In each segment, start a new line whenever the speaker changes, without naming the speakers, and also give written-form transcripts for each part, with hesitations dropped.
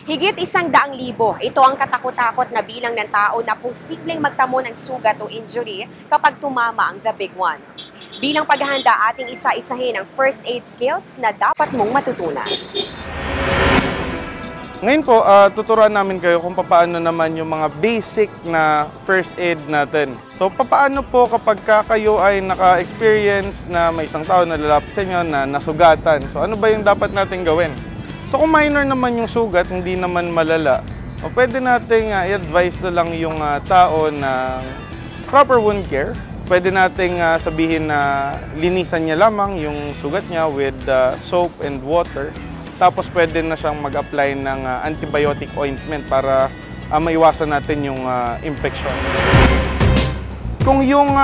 Higit 100,000. Ito ang katakot-takot na bilang ng tao na posibleng magtamo ng sugat o injury kapag tumama ang the big one. Bilang paghahanda, ating isa-isahin ang first aid skills na dapat mong matutunan.
Ngayon po, tuturuan namin kayo kung paano naman yung mga basic na first aid natin. So, paano po kapag kayo ay naka-experience na may isang tao na lalapit sa inyo na nasugatan? So, ano ba yung dapat natin gawin? So, kung minor naman yung sugat, hindi naman malala, pwede nating i-advise na lang yung tao ng proper wound care. Pwede nating sabihin na linisan niya lamang yung sugat niya with soap and water. Tapos pwede na siyang mag-apply ng antibiotic ointment para maiwasan natin yung infection. Kung yung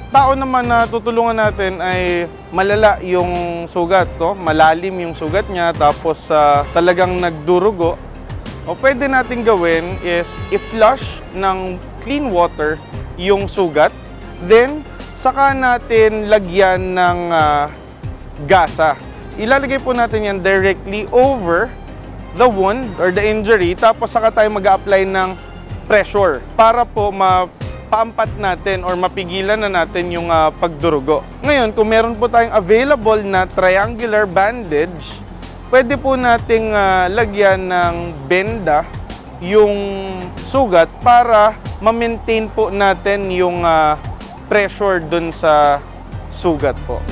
tao naman na tutulungan natin ay malala yung sugat, malalim yung sugat niya, tapos talagang nagdurugo, pwede natin gawin is i-flush ng clean water yung sugat, then saka natin lagyan ng gasa. Ilalagay po natin yan directly over the wound or the injury, tapos saka tayo mag-a-apply ng pressure para po mapaampat natin or mapigilan na natin yung pagdurugo. Ngayon, kung meron po tayong available na triangular bandage, pwede po nating lagyan ng benda yung sugat para ma-maintain po natin yung pressure dun sa sugat po.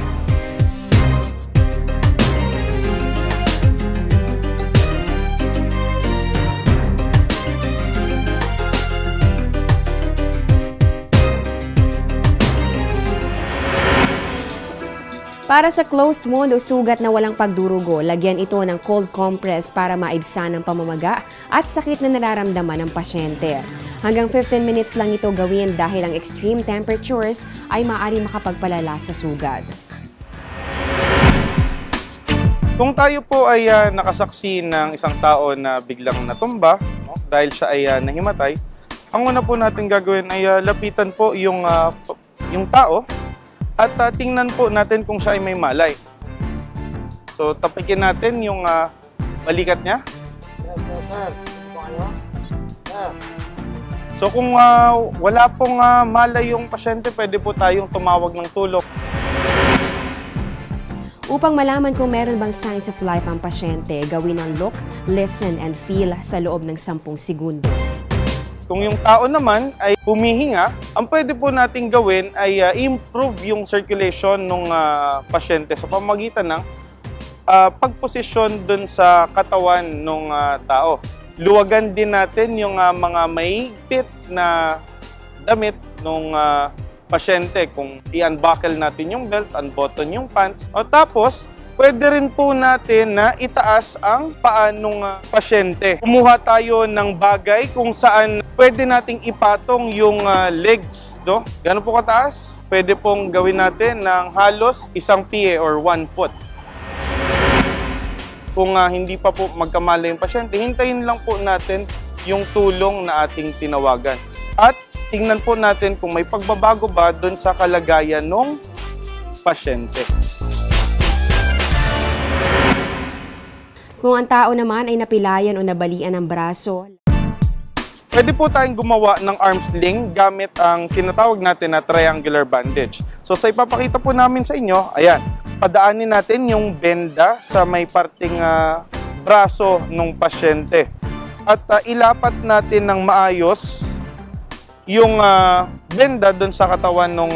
Para sa closed wound o sugat na walang pagdurugo, lagyan ito ng cold compress para maibsan ang pamamaga at sakit na nararamdaman ng pasyente. Hanggang 15 minutes lang ito gawin dahil ang extreme temperatures ay maaari makapagpalala sa sugat.
Kung tayo po ay nakasaksi ng isang tao na biglang natumba, dahil siya ay nahimatay, ang una po natin gagawin ay lapitan po yung tao at tingnan po natin kung siya ay may malay. So, tapikin natin yung balikat niya.
Yes, sir.
So, kung wala pong malay yung pasyente, pwede po tayong tumawag ng tulong.
Upang malaman kung meron bang signs of life ang pasyente, gawin ang look, listen, and feel sa loob ng 10 segundo.
Kung yung tao naman ay humihinga, ang pwede po nating gawin ay improve yung circulation ng pasyente sa pamamagitan ng pagposisyon dun sa katawan ng tao. Luwagan din natin yung mga mahigpit na damit ng pasyente. Kung i-unbuckle natin yung belt, unbutton yung pants. Tapos, pwede rin po natin na itaas ang paa ng pasyente. Kumuha tayo ng bagay kung saan pwede nating ipatong yung legs. Gano'n po kataas? Pwede pong gawin natin ng halos 1 pie or 1 foot. Kung hindi pa po magkamala yung pasyente, hintayin lang po natin yung tulong na ating tinawagan. At tingnan po natin kung may pagbabago ba doon sa kalagayan ng pasyente.
Kung ang tao naman ay napilayan o nabalian ng braso,
pwede po tayong gumawa ng arm sling gamit ang tinatawag natin na triangular bandage. So sa ipapakita po namin sa inyo, ayan, padaanin natin yung benda sa may parting braso ng pasyente. At ilapat natin ng maayos yung benda doon sa katawan ng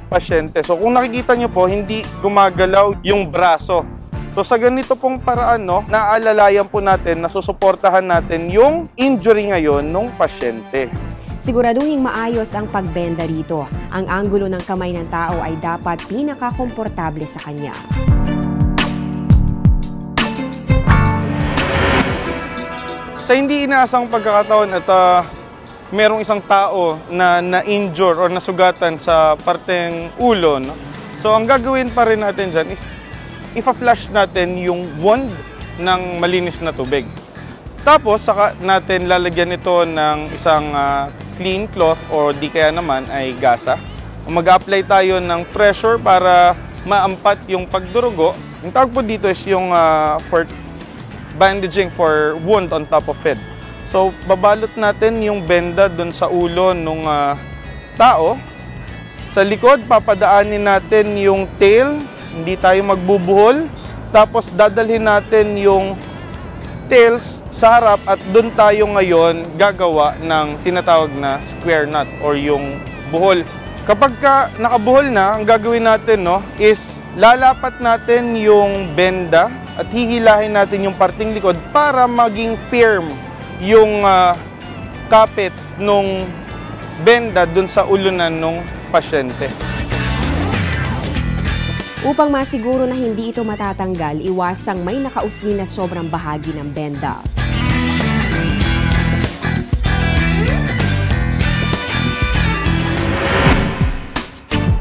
pasyente. So kung nakikita nyo po, hindi gumagalaw yung braso. So sa ganito pong paraan, naaalalayan po natin, nasusuportahan natin yung injury ngayon ng pasyente.
siguraduhing maayos ang pagbenda rito. Ang anggulo ng kamay ng tao ay dapat pinakakomportable sa kanya.
Sa hindi inaasang pagkakataon at merong isang tao na na-injure o nasugatan sa parteng ulo, so ang gagawin pa rin natin dyan is ipa-flush natin yung wound ng malinis na tubig. Tapos saka natin lalagyan ito ng isang clean cloth o di kaya naman ay gasa. Mag-apply tayo ng pressure para maampat yung pagdurugo. Yung tawag po dito is yung for bandaging for wound on top of it. So, babalot natin yung benda dun sa ulo ng tao. Sa likod, papadaanin natin yung tail, hindi tayo magbubuhol. Tapos, dadalhin natin yung tails sa harap at dun tayo ngayon gagawa ng tinatawag na square knot or yung buhol. Kapag nakabuhol na, ang gagawin natin is lalapat natin yung benda at hihilahin natin yung parting likod para maging firm yung kapit nung benda dun sa ulunan ng pasyente.
Upang masiguro na hindi ito matatanggal, iwasang may nakausli na sobrang bahagi ng benda.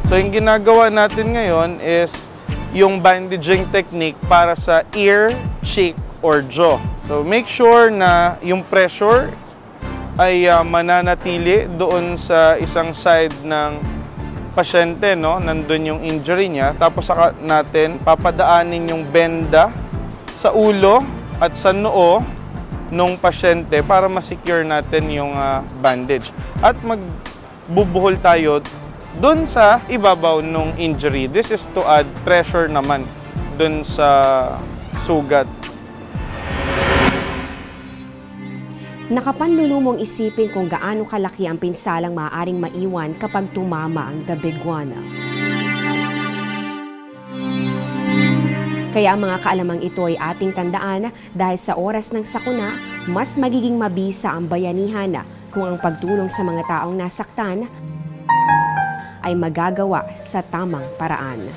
So yung ginagawa natin ngayon is yung bandaging technique para sa ear, cheek, or jaw. So make sure na yung pressure ay mananatili doon sa isang side ng pasyente, nandun yung injury niya. Tapos saka natin papadaanin yung benda sa ulo at sa noo ng pasyente para ma-secure natin yung bandage. At magbubuhol tayo doon sa ibabaw ng injury. This is to add pressure naman doon sa sugat.
Nakapanlulumong isipin kung gaano kalaki ang pinsalang maaaring maiwan kapag tumama ang the biguana. Kaya ang mga kaalamang ito ay ating tandaan dahil sa oras ng sakuna, mas magiging mabisa ang bayanihan kung ang pagtulong sa mga taong nasaktan ay magagawa sa tamang paraan.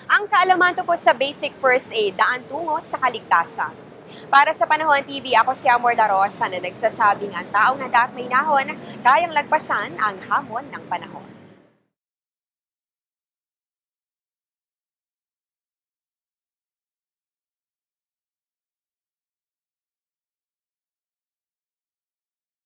Ang kaalaman tungkol sa basic first aid, daan tungo sa kaligtasan. Para sa Panahon TV, ako si Amor Larosa na nagsasabing ang taong handa at may nahon, kayang lagpasan ang hamon ng panahon.